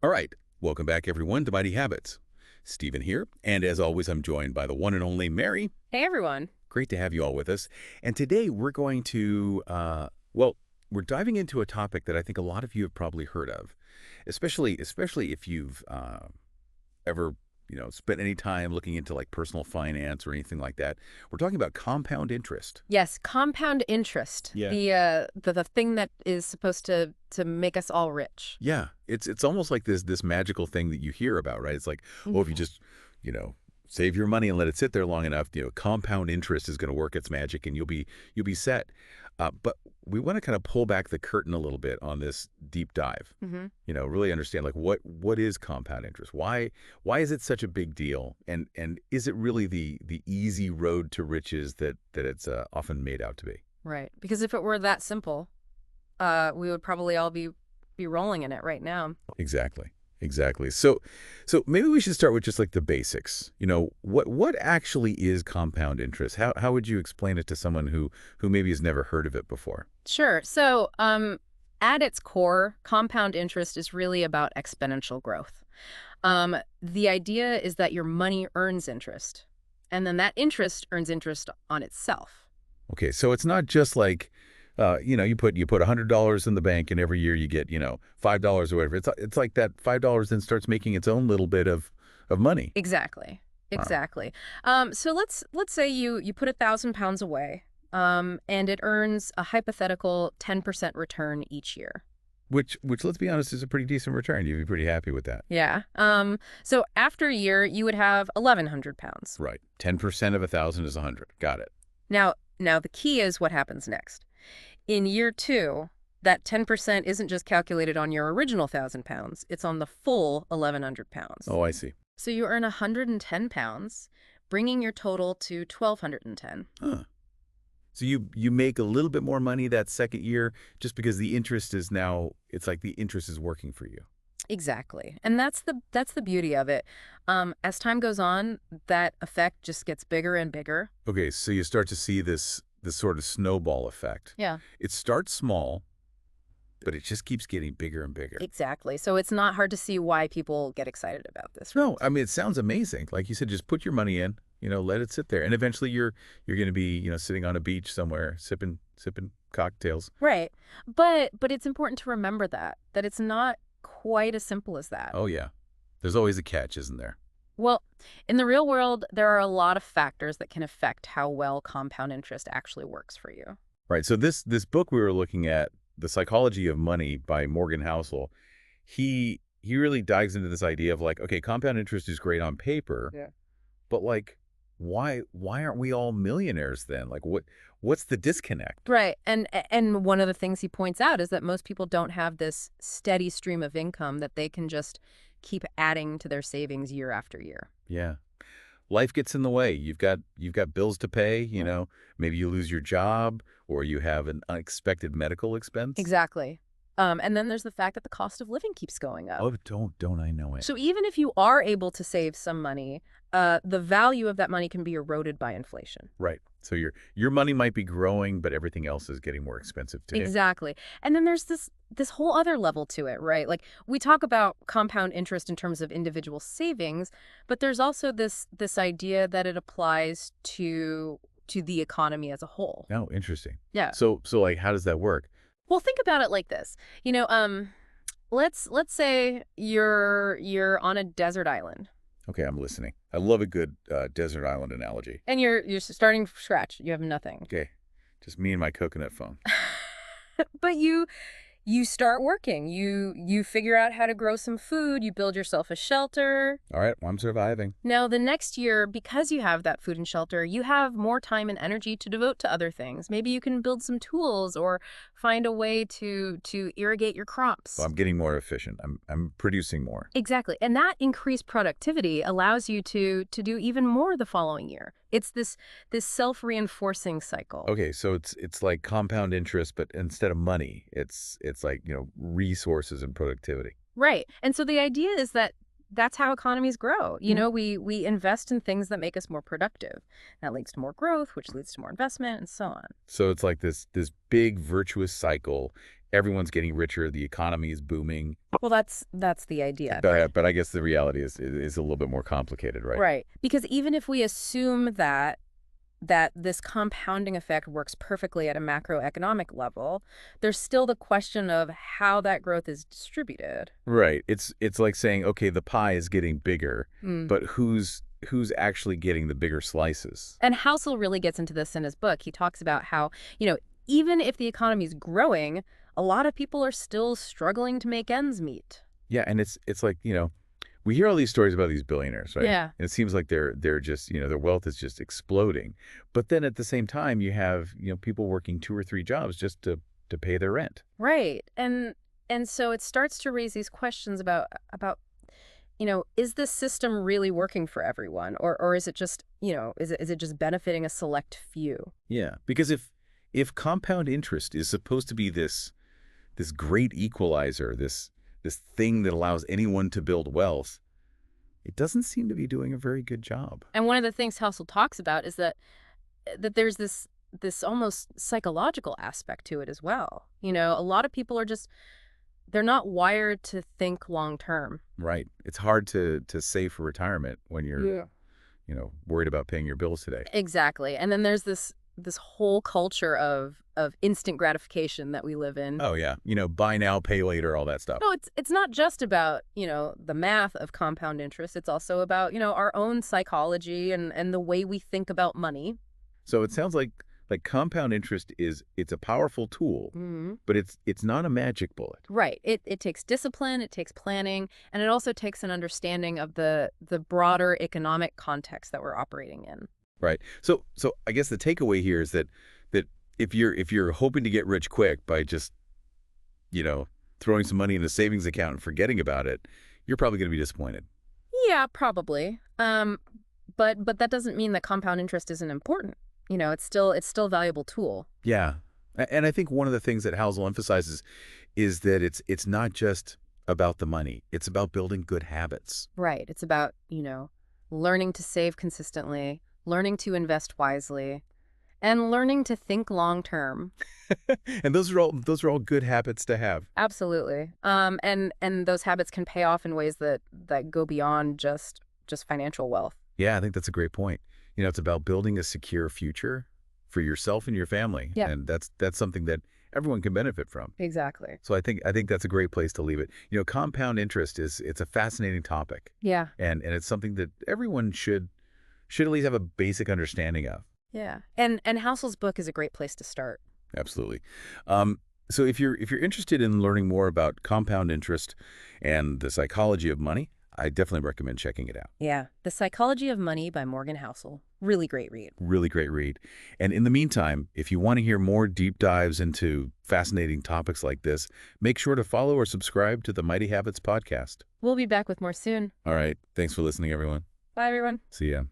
All right, welcome back everyone to Mighty Habits. Stephen here, and as always, I'm joined by the one and only Mary. Hey everyone. Great to have you all with us. And today we're going to, well, we're diving into a topic that I think a lot of you have probably heard of, especially if you've ever, spent any time looking into like personal finance or anything like that. We're talking about compound interest. Yes, compound interest. Yeah. The thing that is supposed to make us all rich. Yeah, it's almost like this magical thing that you hear about, right? It's like, oh, if you Mhm. just, you know, save your money and let it sit there long enough, compound interest is going to work its magic, and you'll be set. But we want to kind of pull back the curtain a little bit on this deep dive. Mhm. Really understand like what is compound interest? Why is it such a big deal? And is it really the easy road to riches that it's often made out to be? Right. Because if it were that simple, we would probably all be rolling in it right now. Exactly. Exactly. So maybe we should start with just like the basics. What actually is compound interest? How would you explain it to someone who maybe has never heard of it before? Sure. So, at its core, compound interest is really about exponential growth. The idea is that your money earns interest, and then that interest earns interest on itself. Okay, so it's not just like you put $100 in the bank and every year you get, $5 or whatever. It's like that $5 then starts making its own little bit of money. Exactly. Wow. Exactly. So let's say you put £1,000 away, and it earns a hypothetical 10% return each year. Which let's be honest is a pretty decent return. You'd be pretty happy with that. Yeah. So after a year, you would have £1,100. Right. 10% of 1,000 is 100. Got it. Now the key is what happens next. In year two, that 10% isn't just calculated on your original £1,000. It's on the full £1,100. Oh, I see. So you earn £110, bringing your total to 1,210. Huh. So you make a little bit more money that second year just because the interest is now, it's like the interest is working for you. Exactly. And that's the beauty of it. As time goes on, that effect just gets bigger and bigger. Okay, so you start to see this sort of snowball effect. Yeah. It starts small, but it just keeps getting bigger and bigger. Exactly. So it's not hard to see why people get excited about this, right? No, I mean it sounds amazing. Like you said, just put your money in, let it sit there. And eventually you're going to be, sitting on a beach somewhere sipping cocktails. Right. But it's important to remember that it's not quite as simple as that. Oh yeah. There's always a catch, isn't there? Well, in the real world, there are a lot of factors that can affect how well compound interest actually works for you. Right. So this book we were looking at, The Psychology of Money by Morgan Housel, he really dives into this idea of like, okay, compound interest is great on paper, Yeah. but like why aren't we all millionaires then? Like what's the disconnect? Right. And one of the things he points out is that most people don't have this steady stream of income that they can just keep adding to their savings year after year. Yeah. Life gets in the way. You've got bills to pay, maybe you lose your job or you have an unexpected medical expense. Exactly. And then there's the fact that the cost of living keeps going up. Oh, don't I know it. So even if you are able to save some money, the value of that money can be eroded by inflation. Right. So your money might be growing, but everything else is getting more expensive too. Exactly. And then there's this whole other level to it, right? Like we talk about compound interest in terms of individual savings, but there's also this idea that it applies to the economy as a whole. Oh, interesting. Yeah. So like how does that work? Well, think about it like this. Let's say you're on a desert island Okay, I'm listening. I love a good desert island analogy. and you're starting from scratch. You have nothing. Okay, just me and my coconut phone. But you start working. You figure out how to grow some food, you build yourself a shelter. All right, well, I'm surviving. Now, the next year, because you have that food and shelter, you have more time and energy to devote to other things. Maybe you can build some tools or find a way to irrigate your crops. Well, I'm getting more efficient. I'm producing more. Exactly. And that increased productivity allows you to do even more the following year. It's this self-reinforcing cycle. Okay, so it's like compound interest, but instead of money, it's like, resources and productivity. Right. And so the idea is that that's how economies grow. We invest in things that make us more productive. That leads to more growth, which leads to more investment, and so on. So it's like this big virtuous cycle, everyone's getting richer, the economy is booming. Well, that's the idea. But I guess the reality is a little bit more complicated, right? Right. Because even if we assume that this compounding effect works perfectly at a macroeconomic level, there's still the question of how that growth is distributed. Right. It's like saying, okay, the pie is getting bigger, Mm. but who's actually getting the bigger slices? And Housel really gets into this in his book. He talks about how, even if the economy is growing, a lot of people are still struggling to make ends meet. Yeah, and it's like, we hear all these stories about these billionaires, right? Yeah. And it seems like they're just, their wealth is just exploding. But then at the same time, you have, people working 2 or 3 jobs just to pay their rent. Right. And so it starts to raise these questions about is this system really working for everyone, or is it just, is it just benefiting a select few? Yeah, because if compound interest is supposed to be this great equalizer, this thing that allows anyone to build wealth, it doesn't seem to be doing a very good job. And one of the things Housel talks about is that there's this almost psychological aspect to it as well. A lot of people are just they're not wired to think long term. Right. It's hard to save for retirement when you're, Yeah. worried about paying your bills today. Exactly. And then there's this whole culture of instant gratification that we live in. Oh yeah, buy now, pay later, all that stuff. No, it's not just about, the math of compound interest. It's also about, our own psychology and the way we think about money. So it sounds like compound interest it's a powerful tool, Hmm. but it's not a magic bullet. Right. It takes discipline, it takes planning, and it also takes an understanding of the broader economic context that we're operating in. Right. So I guess the takeaway here is that if you're hoping to get rich quick by just, throwing some money in a savings account and forgetting about it, you're probably going to be disappointed. Yeah, probably. But that doesn't mean that compound interest isn't important. It's still a valuable tool. Yeah. And I think one of the things that Housel emphasizes is that it's not just about the money. It's about building good habits. Right. It's about, learning to save consistently, learning to invest wisely, and learning to think long term. And those are all good habits to have. Absolutely. And those habits can pay off in ways that go beyond just financial wealth. Yeah, I think that's a great point. It's about building a secure future for yourself and your family. Yeah. And that's something that everyone can benefit from. Exactly. So I think that's a great place to leave it. Compound interest it's a fascinating topic. Yeah. And it's something that everyone should at least have a basic understanding of. Yeah. And Housel's book is a great place to start. Absolutely. So if you're interested in learning more about compound interest and the psychology of money, I definitely recommend checking it out. Yeah. The Psychology of Money by Morgan Housel. Really great read. Really great read. And in the meantime, if you want to hear more deep dives into fascinating topics like this, make sure to follow or subscribe to the Mighty Habits podcast. We'll be back with more soon. All right. Thanks for listening, everyone. Bye, everyone. See ya.